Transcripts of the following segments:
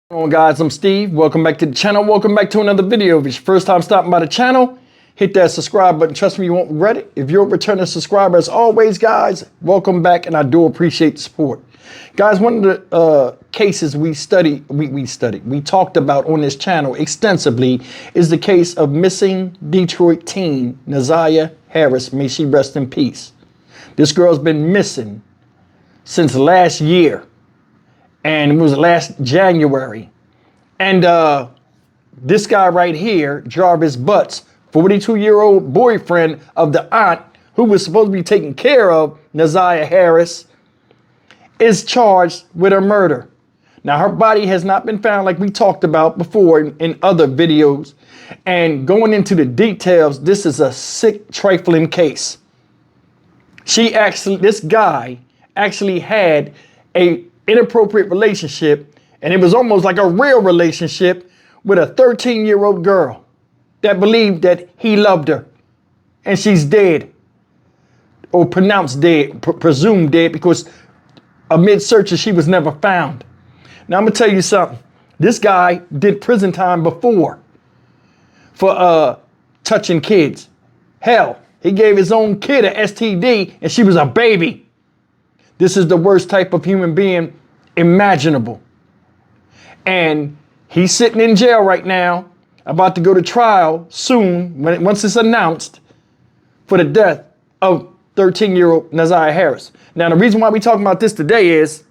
What's going on, guys? I'm Steve. Welcome back to the channel. Welcome back to another video. If it's your first time stopping by the channel, hit that subscribe button. Trust me, you won't regret it. If you're a returning subscriber, as always, guys, welcome back, and I do appreciate the support. Guys, one of the cases we talked about on this channel extensively is the case of missing Detroit teen Naziah Harris. May she rest in peace. This girl's been missing since last year. And it was last January. And this guy right here, Jarvis Butts, 42-year-old boyfriend of the aunt who was supposed to be taking care of Naziah Harris, is charged with a murder. Now, her body has not been found like we talked about before in other videos. And going into the details, this is a sick, trifling case. This guy actually had a inappropriate relationship, and it was almost like a real relationship with a 13-year-old girl that believed that he loved her, and she's dead, or pronounced dead, presumed dead, because amid searches she was never found. Now I'm gonna tell you something. This guy did prison time before for touching kids. Hell, he gave his own kid a STD, and she was a baby. This is the worst type of human being imaginable. And he's sitting in jail right now, about to go to trial soon, once it's announced, for the death of 13-year-old Naziah Harris. Now, the reason why we're talking about this today is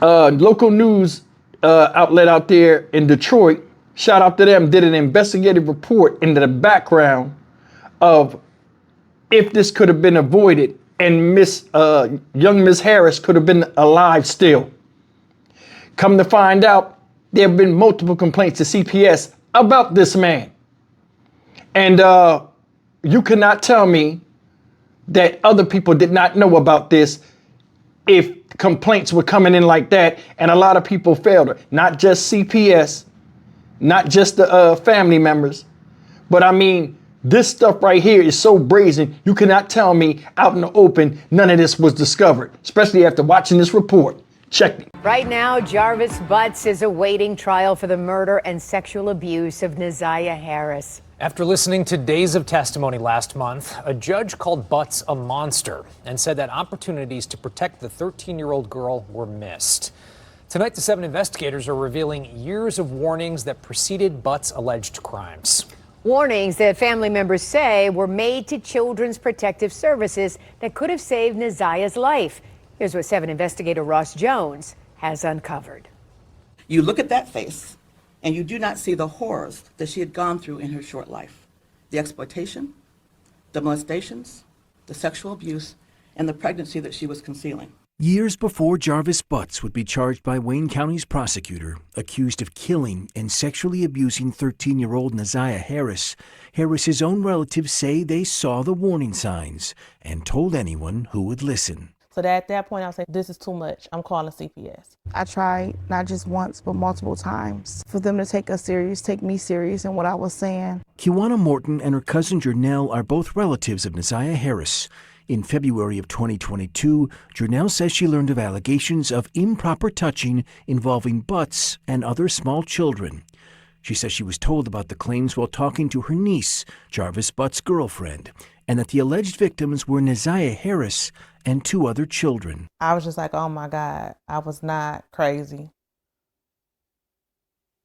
local news outlet out there in Detroit, shout out to them, did an investigative report into the background of if this could have been avoided and young Miss Harris could have been alive still. Come to find out, there have been multiple complaints to CPS about this man. And you cannot tell me that other people did not know about this if complaints were coming in like that, and a lot of people failed her. Not just CPS, not just the family members, but I mean, this stuff right here is so brazen, you cannot tell me out in the open none of this was discovered, especially after watching this report. Check me. Right now, Jarvis Butts is awaiting trial for the murder and sexual abuse of Naziah Harris. After listening to days of testimony last month, a judge called Butts a monster and said that opportunities to protect the 13-year-old girl were missed. Tonight, the 7 investigators are revealing years of warnings that preceded Butts' alleged crimes. Warnings that family members say were made to Children's Protective Services that could have saved Naziah's life. Here's what 7 investigator Ross Jones has uncovered. You look at that face, and you do not see the horrors that she had gone through in her short life. The exploitation, the molestations, the sexual abuse, and the pregnancy that she was concealing. Years before Jarvis Butts would be charged by Wayne County's prosecutor, accused of killing and sexually abusing 13-year-old Naziah Harris, Harris's own relatives say they saw the warning signs and told anyone who would listen. So at that point, I was like, this is too much. I'm calling CPS. I tried not just once, but multiple times for them to take me serious in what I was saying. Kiwana Morton and her cousin Jernell are both relatives of Naziah Harris. In February of 2022, Jernell says she learned of allegations of improper touching involving Butts and other small children. She says she was told about the claims while talking to her niece, Jarvis Butts' girlfriend, and that the alleged victims were Naziah Harris and 2 other children. I was just like, oh my God, I was not crazy.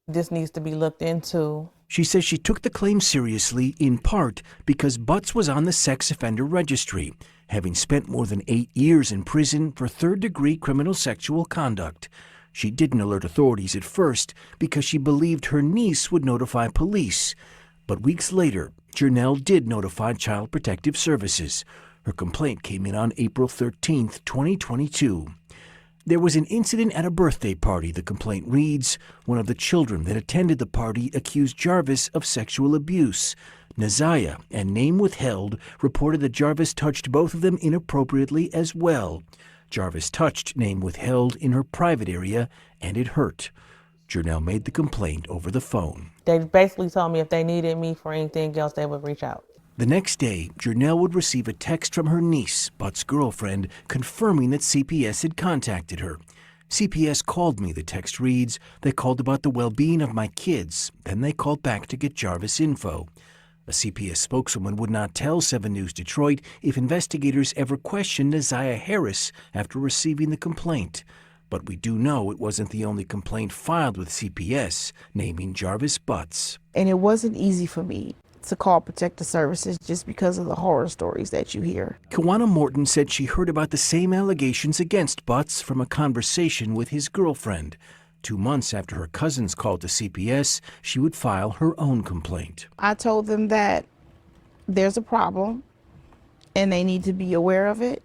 This needs to be looked into. She says she took the claim seriously in part because Butts was on the sex offender registry, having spent more than 8 years in prison for third-degree criminal sexual conduct. She didn't alert authorities at first because she believed her niece would notify police. But weeks later, Jernell did notify Child Protective Services. Her complaint came in on April 13, 2022. There was an incident at a birthday party, the complaint reads. One of the children that attended the party accused Jarvis of sexual abuse. Naziah, and name withheld, reported that Jarvis touched both of them inappropriately as well. Jarvis touched, name withheld, in her private area, and it hurt. Jernell made the complaint over the phone. They basically told me if they needed me for anything else, they would reach out. The next day, Jernell would receive a text from her niece, Butts' girlfriend, confirming that CPS had contacted her. CPS called me, the text reads. They called about the well-being of my kids. Then they called back to get Jarvis info. A CPS spokeswoman would not tell 7 News Detroit if investigators ever questioned Neziah Harris after receiving the complaint. But we do know it wasn't the only complaint filed with CPS, naming Jarvis Butts. And it wasn't easy for me to call Protective Services just because of the horror stories that you hear. Kawana Morton said she heard about the same allegations against Butts from a conversation with his girlfriend. 2 months after her cousins called to CPS, she would file her own complaint. I told them that there's a problem and they need to be aware of it.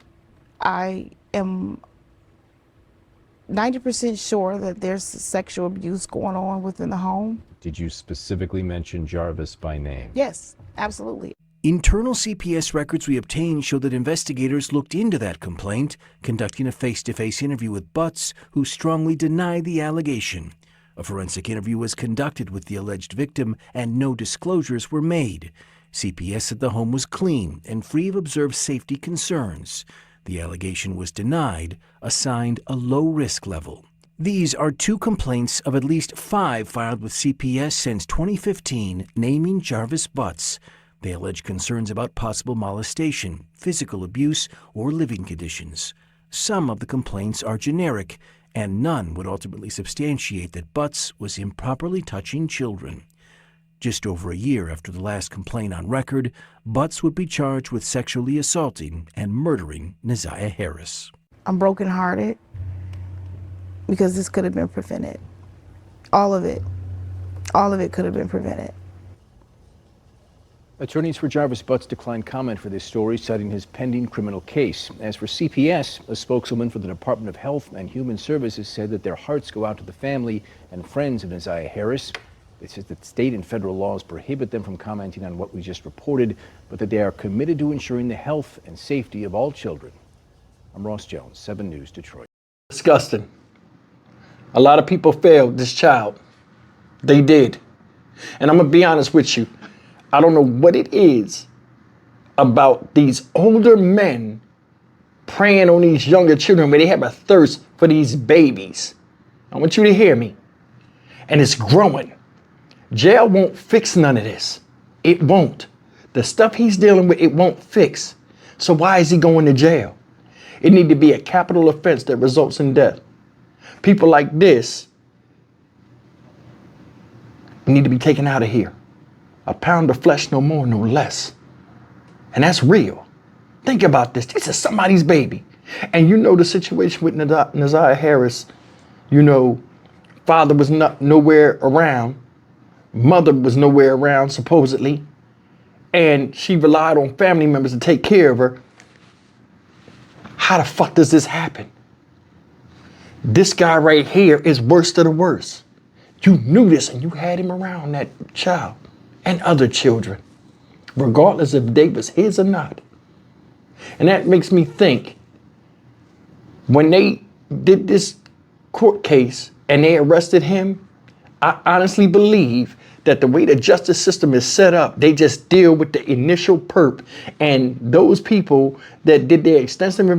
I am 90% sure that there's sexual abuse going on within the home. Did you specifically mention Jarvis by name? Yes, absolutely. Internal CPS records we obtained show that investigators looked into that complaint, conducting a face-to-face interview with Butts, who strongly denied the allegation. A forensic interview was conducted with the alleged victim, and no disclosures were made. CPS said the home was clean and free of observed safety concerns. The allegation was denied, assigned a low-risk level. These are 2 complaints of at least 5 filed with CPS since 2015, naming Jarvis Butts. They allege concerns about possible molestation, physical abuse, or living conditions. Some of the complaints are generic, and none would ultimately substantiate that Butts was improperly touching children. Just over a year after the last complaint on record, Butts would be charged with sexually assaulting and murdering Neziah Harris. I'm brokenhearted because this could have been prevented. All of it could have been prevented. Attorneys for Jarvis Butts declined comment for this story, citing his pending criminal case. As for CPS, a spokeswoman for the Department of Health and Human Services said that their hearts go out to the family and friends of Neziah Harris. They said that state and federal laws prohibit them from commenting on what we just reported, but that they are committed to ensuring the health and safety of all children. I'm Ross Jones, 7 News, Detroit. Disgusting. A lot of people failed this child. They did. And I'm going to be honest with you. I don't know what it is about these older men preying on these younger children where they have a thirst for these babies. I want you to hear me. And it's growing. Jail won't fix none of this. It won't. The stuff he's dealing with, it won't fix. So why is he going to jail? It need to be a capital offense that results in death. People like this need to be taken out of here. A pound of flesh, no more, no less. And that's real. Think about this. This is somebody's baby. And you know the situation with Neziah Harris. You know, father was nowhere around. Mother was nowhere around, supposedly. And she relied on family members to take care of her. How the fuck does this happen? This guy right here is worst of the worst. You knew this and you had him around that child and other children, regardless if they was his or not. And that makes me think, when they did this court case and they arrested him, I honestly believe that the way the justice system is set up, they just deal with the initial perp, and those people that did their extensive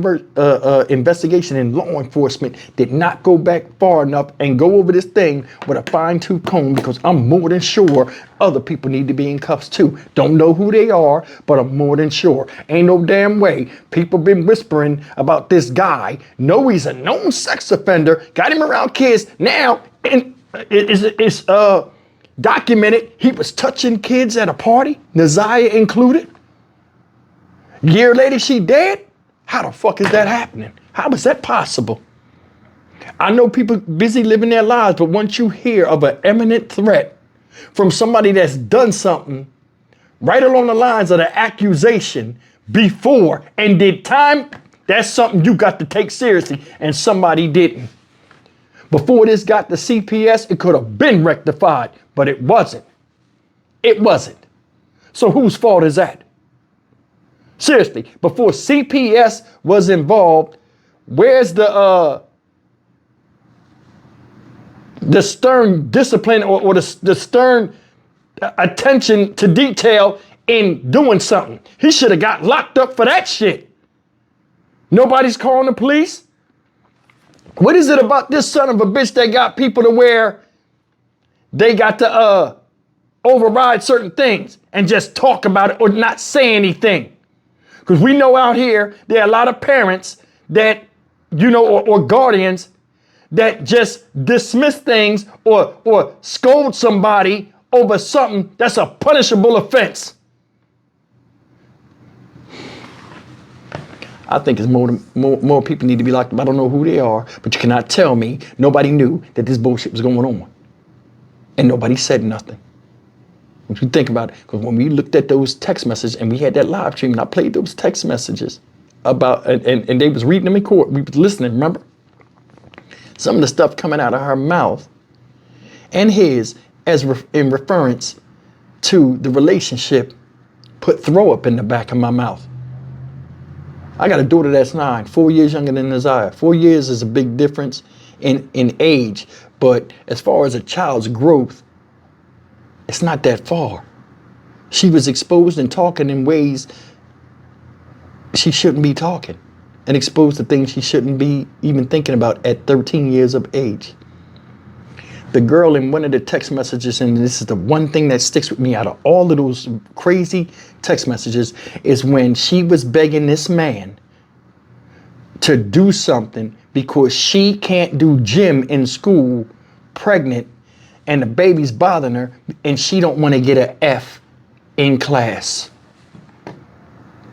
investigation in law enforcement did not go back far enough and go over this thing with a fine-tooth comb, because I'm more than sure other people need to be in cuffs too. Don't know who they are, but I'm more than sure. Ain't no damn way people been whispering about this guy. Know he's a known sex offender, got him around kids now, and it's documented he was touching kids at a party, Neziah included. Year later, she dead? How the fuck is that happening? How is that possible? I know people busy living their lives, but once you hear of an imminent threat from somebody that's done something right along the lines of the accusation before and did time, that's something you got to take seriously, and somebody didn't. Before this got to CPS, it could have been rectified, but it wasn't. It wasn't. So whose fault is that? Seriously, before CPS was involved, where's the stern discipline or the stern attention to detail in doing something? He should have got locked up for that shit. Nobody's calling the police. What is it about this son of a bitch that got people to where they got to override certain things and just talk about it or not say anything? Because we know out here, there are a lot of parents that, or guardians that just dismiss things or scold somebody over something that's a punishable offense. I think it's more people need to be locked up. I don't know who they are, but you cannot tell me nobody knew that this bullshit was going on. And nobody said nothing. If you think about it, because when we looked at those text messages and we had that live stream and I played those text messages about, and they was reading them in court, we was listening, remember? Some of the stuff coming out of her mouth and his in reference to the relationship put throw up in the back of my mouth. I got a daughter that's 9, 4 years younger than Naziah. 4 years is a big difference in age, but as far as a child's growth, it's not that far. She was exposed and talking in ways she shouldn't be talking and exposed to things she shouldn't be even thinking about at 13 years of age. The girl in one of the text messages, and this is the one thing that sticks with me out of all of those crazy text messages, is when she was begging this man to do something because she can't do gym in school, pregnant, and the baby's bothering her, and she don't want to get an F in class.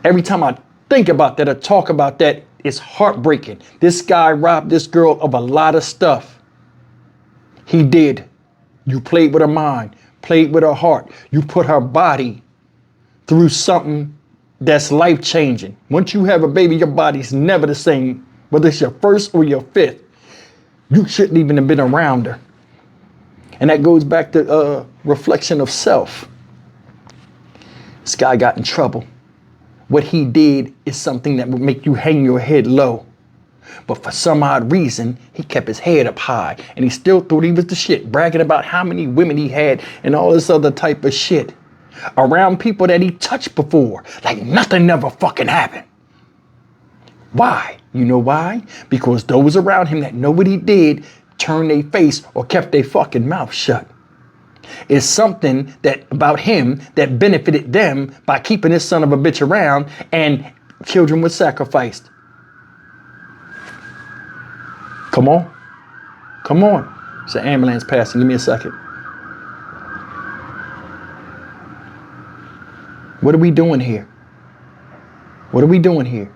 Every time I think about that or talk about that, it's heartbreaking. This guy robbed this girl of a lot of stuff. He did. You played with her mind, played with her heart. You put her body through something that's life-changing. Once you have a baby, your body's never the same, whether it's your first or your fifth. You shouldn't even have been around her. And that goes back to reflection of self. This guy got in trouble. What he did is something that would make you hang your head low. But for some odd reason, he kept his head up high and he still thought he was the shit, bragging about how many women he had and all this other type of shit around people that he touched before, like nothing never fucking happened. Why? You know why? Because those around him that know what he did turned their face or kept their fucking mouth shut. It's something that about him that benefited them by keeping this son of a bitch around, and children were sacrificed. Come on. Come on. It's an ambulance passing. Give me a second. What are we doing here? What are we doing here?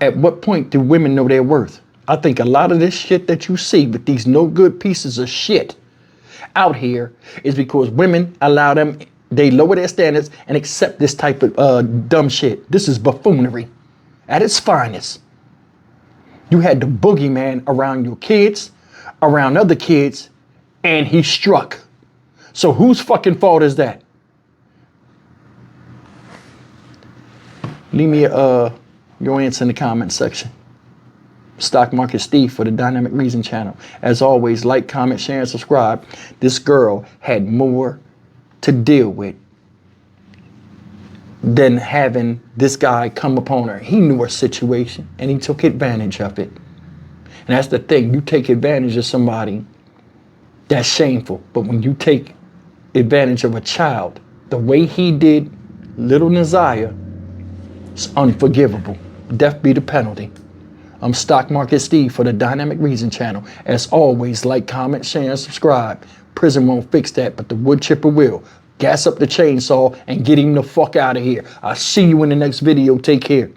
At what point do women know their worth? I think a lot of this shit that you see with these no good pieces of shit out here is because women allow them, they lower their standards and accept this type of dumb shit. This is buffoonery at its finest. You had the boogeyman around your kids, around other kids, and he struck. So whose fucking fault is that? Leave me your answer in the comment section. Stock Market Steve for the Dynamic Reason channel. As always, like, comment, share, and subscribe. This girl had more to deal with than having this guy come upon her. He knew her situation and he took advantage of it. And that's the thing. You take advantage of somebody, that's shameful. But when you take advantage of a child, the way he did little Naziah, it's unforgivable. Death be the penalty. I'm Stock Market Steve for the Dynamic Reason channel. As always, like, comment, share, and subscribe. Prison won't fix that, but the wood chipper will. Gas up the chainsaw and get him the fuck out of here. I'll see you in the next video. Take care.